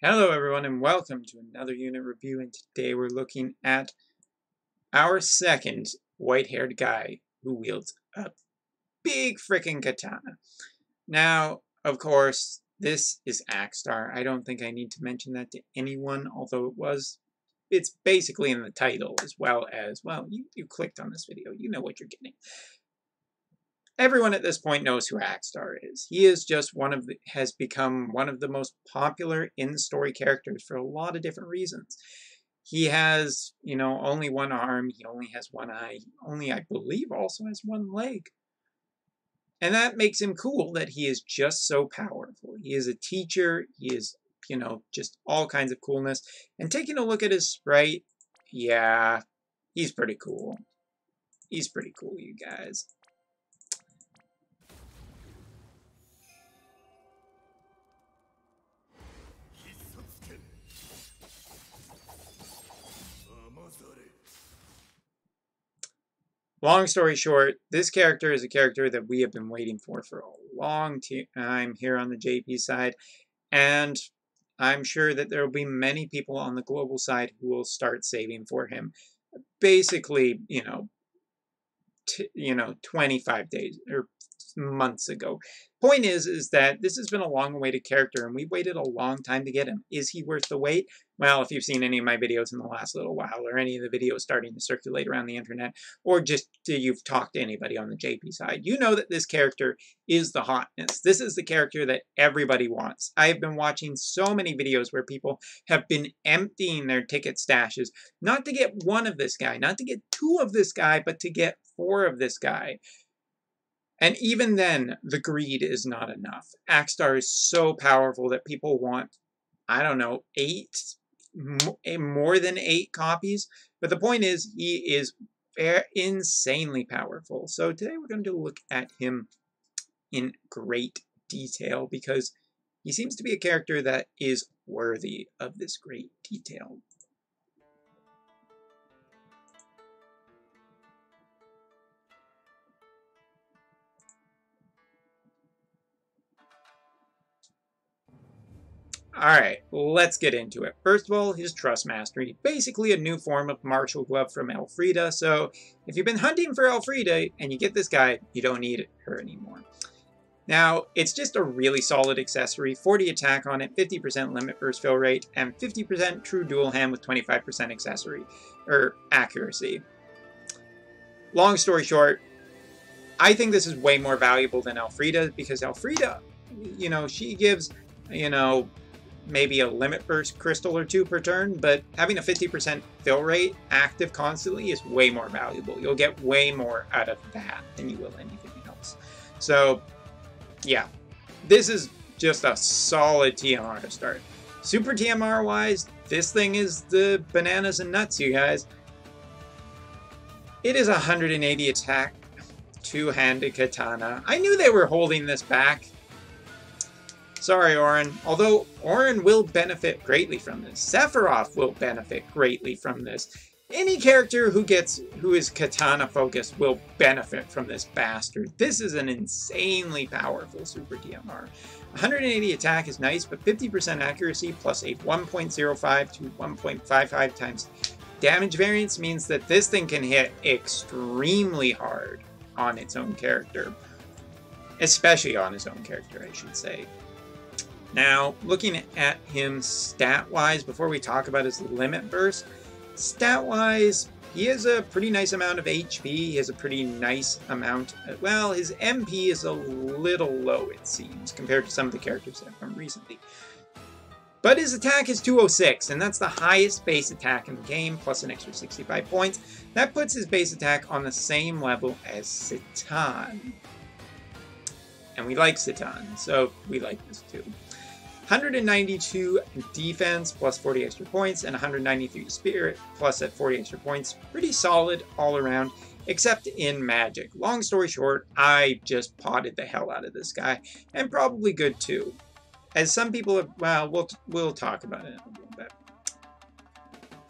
Hello everyone and welcome to another unit review, and today we're looking at our second white-haired guy who wields a big frickin' katana. Now, of course, this is Akstar. I don't think I need to mention that to anyone, although it's basically in the title as well as, well, you clicked on this video, you know what you're getting. Everyone at this point knows who Akstar is. He is just has become one of the most popular in-story characters for a lot of different reasons. He has, only one arm, he only has one eye, he only, I believe, also has one leg. And that makes him cool that he is just so powerful. He is a teacher, he is, just all kinds of coolness. And taking a look at his sprite, yeah, he's pretty cool. He's pretty cool, you guys. Long story short, this character is a character that we have been waiting for a long time here on the JP side, and I'm sure that there will be many people on the global side who will start saving for him. Basically, 25 days or months ago. Point is that this has been a long-awaited character, and we waited a long time to get him. Is he worth the wait? Well, if you've seen any of my videos in the last little while, or any of the videos starting to circulate around the internet, or just you've talked to anybody on the JP side, you know that this character is the hotness. This is the character that everybody wants. I have been watching so many videos where people have been emptying their ticket stashes, not to get one of this guy, not to get two of this guy, but to get 4 of this guy. And even then, the greed is not enough. Akstar is so powerful that people want, I don't know, more than 8 copies. But the point is, he is insanely powerful. So today we're going to look at him in great detail, because he seems to be a character that is worthy of this great detail. Alright, let's get into it. First of all, his Trust Mastery. Basically a new form of Martial Glove from Elfrida, so if you've been hunting for Elfrida and you get this guy, you don't need her anymore. Now, it's just a really solid accessory. 40 attack on it, 50% limit burst fill rate, and 50% true dual hand with 25% accuracy. Long story short, I think this is way more valuable than Elfrida, because Elfrida, she gives, maybe a limit burst crystal or 2 per turn, but having a 50% fill rate active constantly is way more valuable. You'll get way more out of that than you will anything else. So, yeah, this is just a solid TMR to start. Super TMR wise, this thing is the bananas and nuts, you guys. It is 180 attack, 2-handed katana. I knew they were holding this back. Sorry, Orin. Although Orin will benefit greatly from this. Sephiroth will benefit greatly from this. Any character who is katana focused will benefit from this bastard. This is an insanely powerful Super TMR. 180 attack is nice, but 50% accuracy plus a 1.05 to 1.55 times damage variance means that this thing can hit extremely hard on its own character. Especially on his own character, I should say. Now, looking at him stat-wise, before we talk about his limit burst, stat-wise, he has a pretty nice amount of HP, he has a pretty nice amount, well, his MP is a little low, it seems, compared to some of the characters that have come recently. But his attack is 206, and that's the highest base attack in the game, plus an extra 65 points. That puts his base attack on the same level as Citan. And we like Citan, so we like this too. 192 defense plus 40 extra points, and 193 spirit plus at 40 extra points. Pretty solid all around, except in magic. Long story short, I just potted the hell out of this guy, and probably good too. As some people have, well, we'll talk about it in a little bit.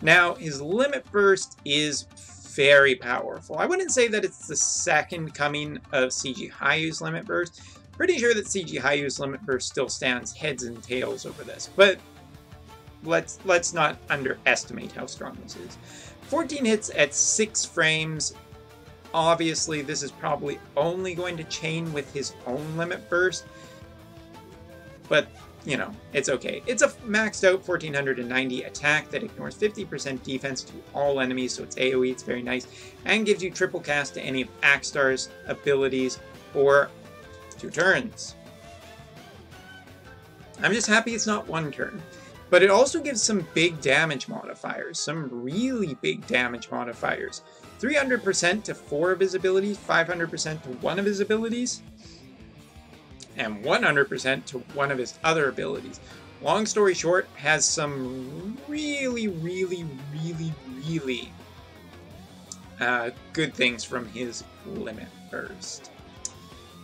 Now, his limit burst is very powerful. I wouldn't say that it's the second coming of CG Hayu's limit burst. Pretty sure that CG Hayu's limit burst still stands heads and tails over this, but let's not underestimate how strong this is. 14 hits at 6 frames. Obviously, this is probably only going to chain with his own limit burst, but, you know, it's okay. It's a maxed out 1490 attack that ignores 50% defense to all enemies, so it's AoE, it's very nice, and gives you triple cast to any of Akstar's abilities for 2 turns. I'm just happy it's not 1 turn. But it also gives some big damage modifiers, some really big damage modifiers. 300% to 4 of his abilities, 500% to 1 of his abilities, and 100% to 1 of his other abilities. Long story short, has some really good things from his limit burst.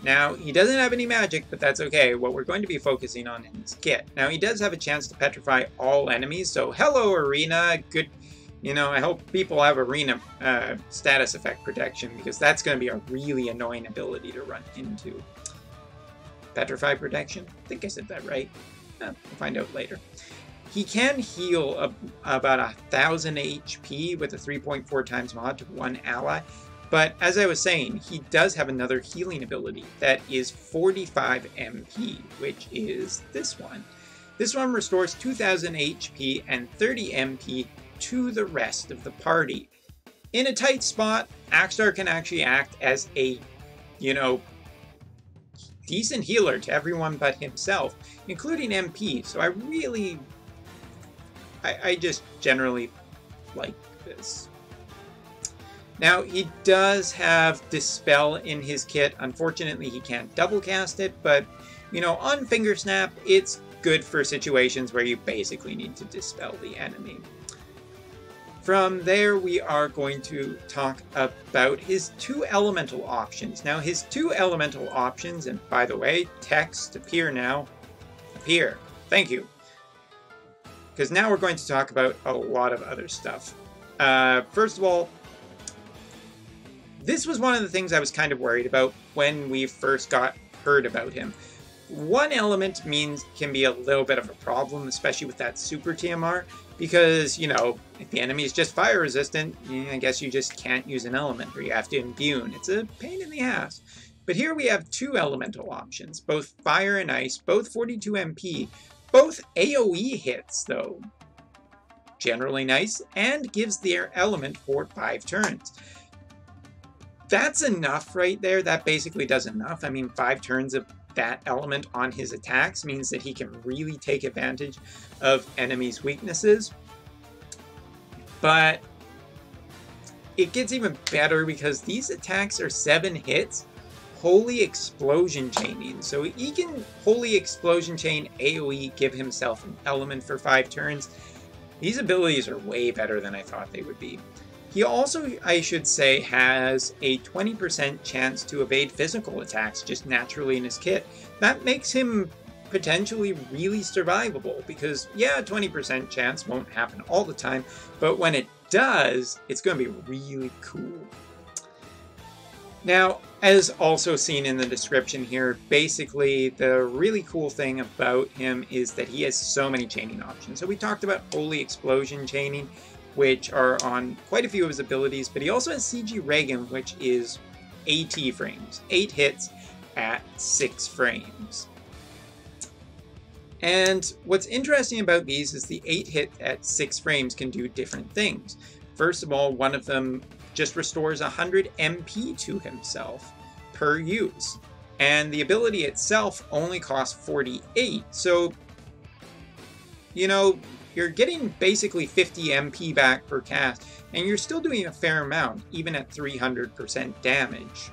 Now, he doesn't have any magic, but that's okay. What we're going to be focusing on in this kit. Now, he does have a chance to petrify all enemies, so hello, Arena. Good, you know, I hope people have Arena status effect protection, because that's going to be a really annoying ability to run into. Petrify protection? I think I said that right. We'll find out later. He can heal about 1000 HP with a 3.4 times mod to 1 ally. But as I was saying, he does have another healing ability that is 45 MP, which is this one. This one restores 2000 HP and 30 MP to the rest of the party. In a tight spot, Akstar can actually act as a, you know, decent healer to everyone but himself, including MP. So I just generally like this. Now, he does have Dispel in his kit. Unfortunately, he can't double cast it, but, you know, on Finger Snap, it's good for situations where you basically need to dispel the enemy. From there, we are going to talk about his 2 elemental options. Now, his 2 elemental options, and by the way, text appear now. Appear. Thank you. Because now we're going to talk about a lot of other stuff. First of all, this was one of the things I was kind of worried about when we first heard about him. 1 element can be a little bit of a problem, especially with that super TMR, because, you know, if the enemy is just fire resistant, I guess you just can't use an element, or you have to imbue. It's a pain in the ass. But here we have 2 elemental options, both fire and ice, both 42 MP, both AoE hits, though. Generally nice, and gives their element for 5 turns. That's enough right there. That basically does enough. I mean, 5 turns of that element on his attacks means that he can really take advantage of enemies' weaknesses. But it gets even better because these attacks are 7 hits, Holy Explosion chaining. So he can Holy Explosion chain AoE, give himself an element for 5 turns. These abilities are way better than I thought they would be. He also, I should say, has a 20% chance to evade physical attacks just naturally in his kit. That makes him potentially really survivable because, yeah, a 20% chance won't happen all the time, but when it does, it's going to be really cool. Now, as also seen in the description here, basically the really cool thing about him is that he has so many chaining options. So we talked about Holy Explosion chaining, which are on quite a few of his abilities, but he also has CG Regan, which is 80 frames, 8 hits at 6 frames. And what's interesting about these is the 8 hit at 6 frames can do different things. First of all, one of them just restores 100 MP to himself per use, and the ability itself only costs 48, so, you know, you're getting basically 50 MP back per cast, and you're still doing a fair amount, even at 300% damage.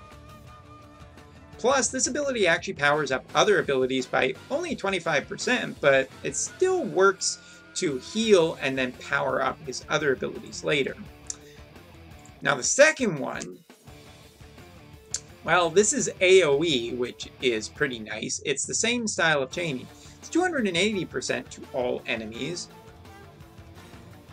Plus, this ability actually powers up other abilities by only 25%, but it still works to heal and then power up his other abilities later. Now the second one, well, this is AoE, which is pretty nice. It's the same style of chaining. It's 280% to all enemies,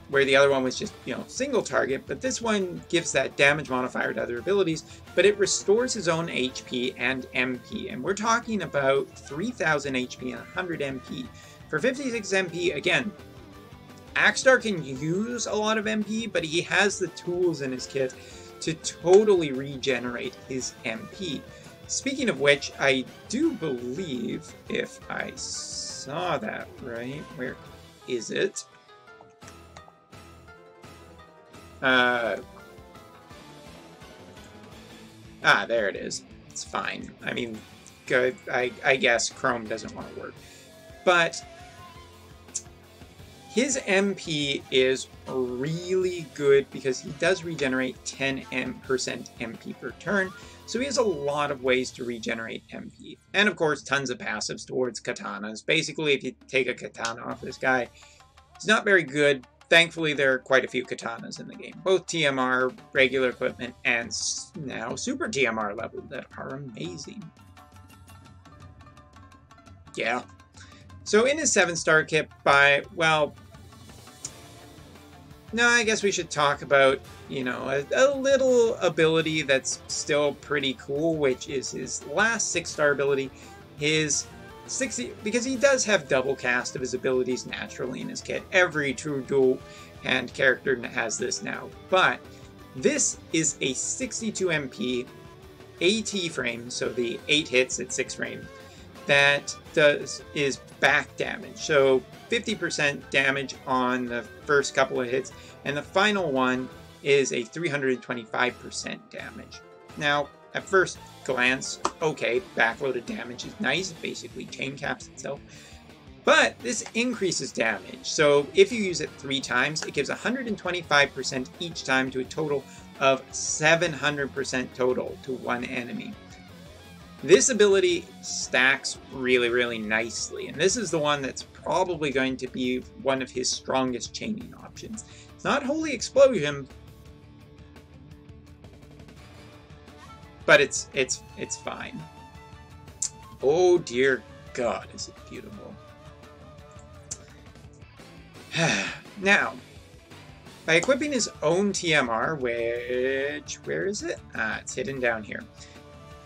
where the other one was just, you know, single target, but this one gives that damage modifier to other abilities, but it restores his own HP and MP, and we're talking about 3000 HP and 100 MP. For 56 MP, again, Akstar can use a lot of MP, but he has the tools in his kit to totally regenerate his MP. Speaking of which, I do believe, if I saw that right, where is it? There it is. It's fine. I mean, good. I guess Chrome doesn't want to work. But his MP is really good because he does regenerate 10% MP per turn. So he has a lot of ways to regenerate MP. And of course, tons of passives towards katanas. Basically, if you take a katana off this guy, he's not very good. Thankfully, there are quite a few katanas in the game. Both TMR, regular equipment, and now Super TMR level that are amazing. Yeah. So in his 7-star kit well, no, I guess we should talk about, you know, a little ability that's still pretty cool, which is his last 6-star ability. His 60, because he does have double cast of his abilities naturally in his kit. Every true dual hand character has this now. But this is a 62 MP AT frame, so the 8 hits at 6 frames, that is back damage. So 50% damage on the first couple of hits, and the final one is a 325% damage. Now, at first glance, okay, backloaded damage is nice, basically chain caps itself. But this increases damage. So if you use it 3 times, it gives 125% each time to a total of 700% total to one enemy. This ability stacks really, really nicely, and this is the one that's probably going to be one of his strongest chaining options. It's not Holy Explosion, but it's fine. Oh dear God, is it beautiful. Now, by equipping his own TMR, where is it? It's hidden down here.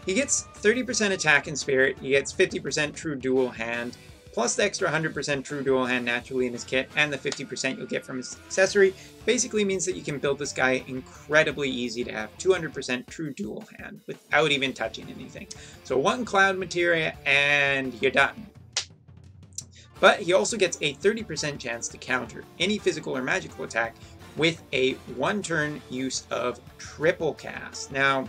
He gets 30% attack and spirit, he gets 50% true dual hand, plus the extra 100% true dual hand naturally in his kit, and the 50% you'll get from his accessory. Basically means that you can build this guy incredibly easy to have 200% true dual hand without even touching anything. So 1 cloud materia and you're done. But he also gets a 30% chance to counter any physical or magical attack with a 1-turn use of triple cast. Now,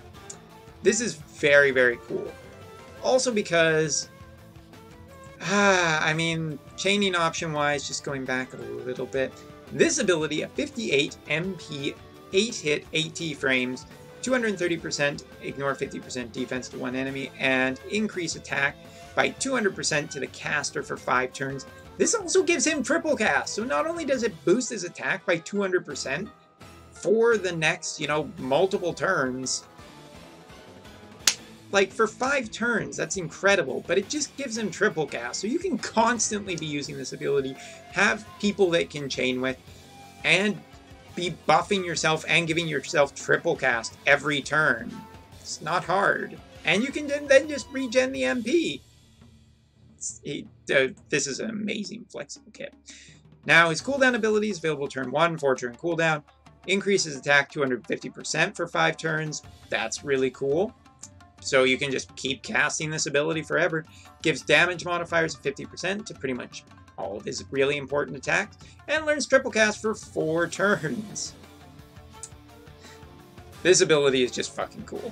this is very, very cool. Also because, I mean, chaining option-wise, just going back a little bit, this ability, a 58 MP, 8-hit, 8T frames, 230% ignore 50% defense to one enemy, and increase attack by 200% to the caster for 5 turns. This also gives him triple cast, so not only does it boost his attack by 200% for the next, you know, multiple turns, like for 5 turns, that's incredible, but it just gives him triple cast, so you can constantly be using this ability, have people that can chain with, and be buffing yourself and giving yourself triple cast every turn. It's not hard. And you can then just regen the MP. This is an amazing flexible kit. Now, his cooldown ability is available turn 1, 4-turn cooldown. Increases attack 250% for 5 turns. That's really cool. So you can just keep casting this ability forever. Gives damage modifiers of 50% to pretty much all of his really important attacks. And learns triple cast for 4 turns. This ability is just fucking cool.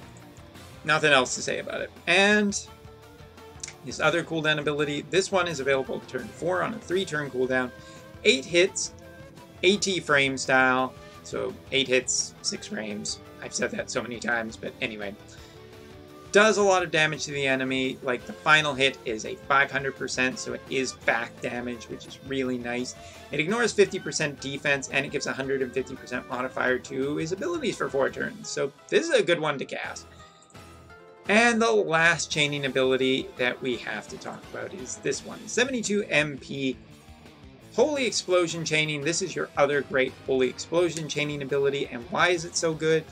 Nothing else to say about it. And his other cooldown ability, this one is available turn 4 on a 3-turn cooldown. 8 hits, AT frame style. So 8 hits, 6 frames. I've said that so many times, but anyway. Does a lot of damage to the enemy. Like the final hit is a 500%, so it is back damage, which is really nice. It ignores 50% defense, and it gives 150% modifier to his abilities for 4 turns. So this is a good one to cast. And the last chaining ability that we have to talk about is this one. 72 MP Holy Explosion chaining. This is your other great Holy Explosion chaining ability. And why is it so good?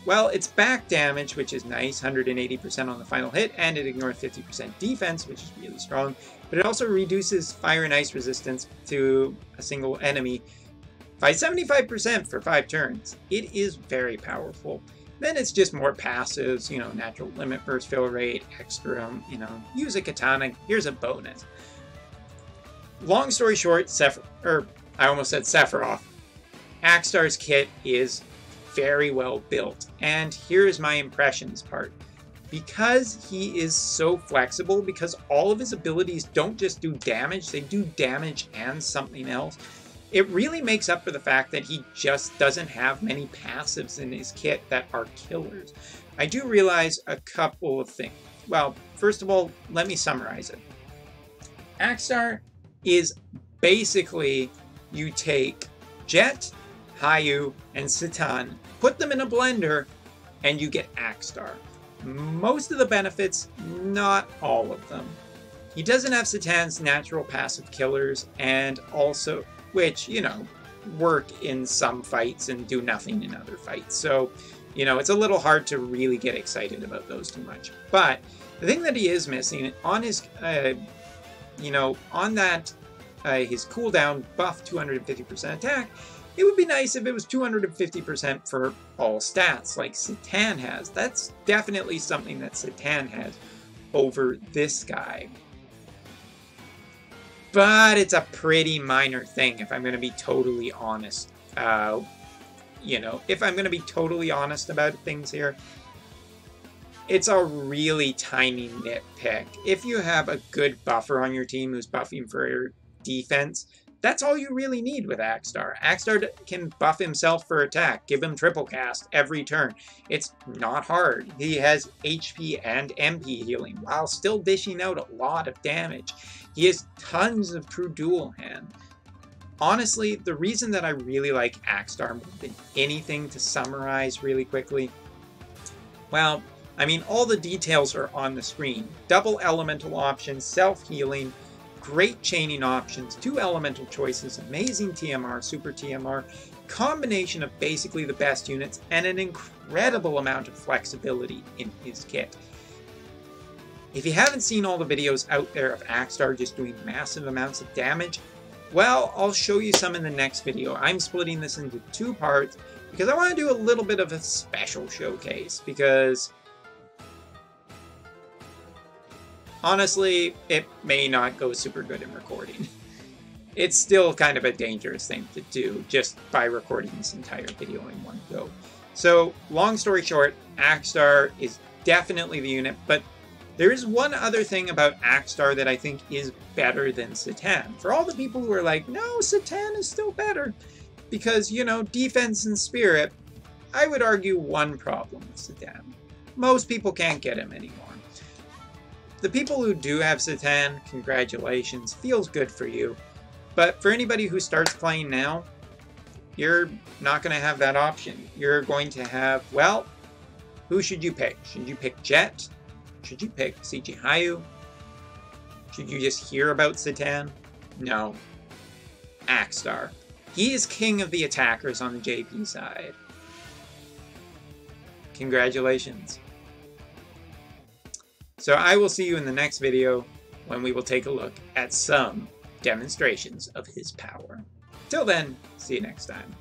Well, it's back damage, which is nice, 180% on the final hit, and it ignores 50% defense, which is really strong. But it also reduces fire and ice resistance to a single enemy by 75% for 5 turns. It is very powerful. Then it's just more passives, natural limit burst fill rate, extra, use a katana, here's a bonus. Long story short, I almost said Sephiroth. Akstar's kit is very well built, and here's my impressions part. Because he is so flexible, because all of his abilities don't just do damage, they do damage and something else, it really makes up for the fact that he just doesn't have many passives in his kit that are killers. I do realize a couple of things. Well, first of all, let me summarize it. Akstar is basically, you take Jet, Hayu, and Citan, put them in a blender, and you get Akstar. Most of the benefits, not all of them. He doesn't have Citan's natural passive killers, and also, which, work in some fights and do nothing in other fights. So, it's a little hard to really get excited about those too much. But the thing that he is missing on his, on that, his cooldown buff 250% attack, it would be nice if it was 250% for all stats like Citan has. That's definitely something that Citan has over this guy. But it's a pretty minor thing, if I'm going to be totally honest. If I'm going to be totally honest about things here, it's a really tiny nitpick. If you have a good buffer on your team who's buffing for defense, that's all you really need with Akstar. Akstar can buff himself for attack, give him triple cast every turn. It's not hard. He has HP and MP healing while still dishing out a lot of damage. He has tons of true dual hand. Honestly, the reason that I really like Akstar more than anything, to summarize really quickly, well, all the details are on the screen. Double elemental options, self-healing, great chaining options, 2 elemental choices, amazing TMR, super TMR, combination of basically the best units, and an incredible amount of flexibility in his kit. If you haven't seen all the videos out there of Akstar just doing massive amounts of damage, well, I'll show you some in the next video. I'm splitting this into 2 parts because I want to do a little bit of a special showcase, because honestly, it may not go super good in recording. It's still kind of a dangerous thing to do just by recording this entire video in one go. So, long story short, Akstar is definitely the unit, but there is one other thing about Akstar that I think is better than Citan. For all the people who are like, no, Citan is still better, because, defense and spirit, I would argue one problem with Citan. Most people can't get him anymore. The people who do have Citan, congratulations, feels good for you. But for anybody who starts playing now, you're not going to have that option. You're going to have, well, who should you pick? Should you pick Jet? Should you pick CG Hayu? Should you just hear about Citan? No. Akstar. He is king of the attackers on the JP side. Congratulations. So I will see you in the next video when we will take a look at some demonstrations of his power. Till then, see you next time.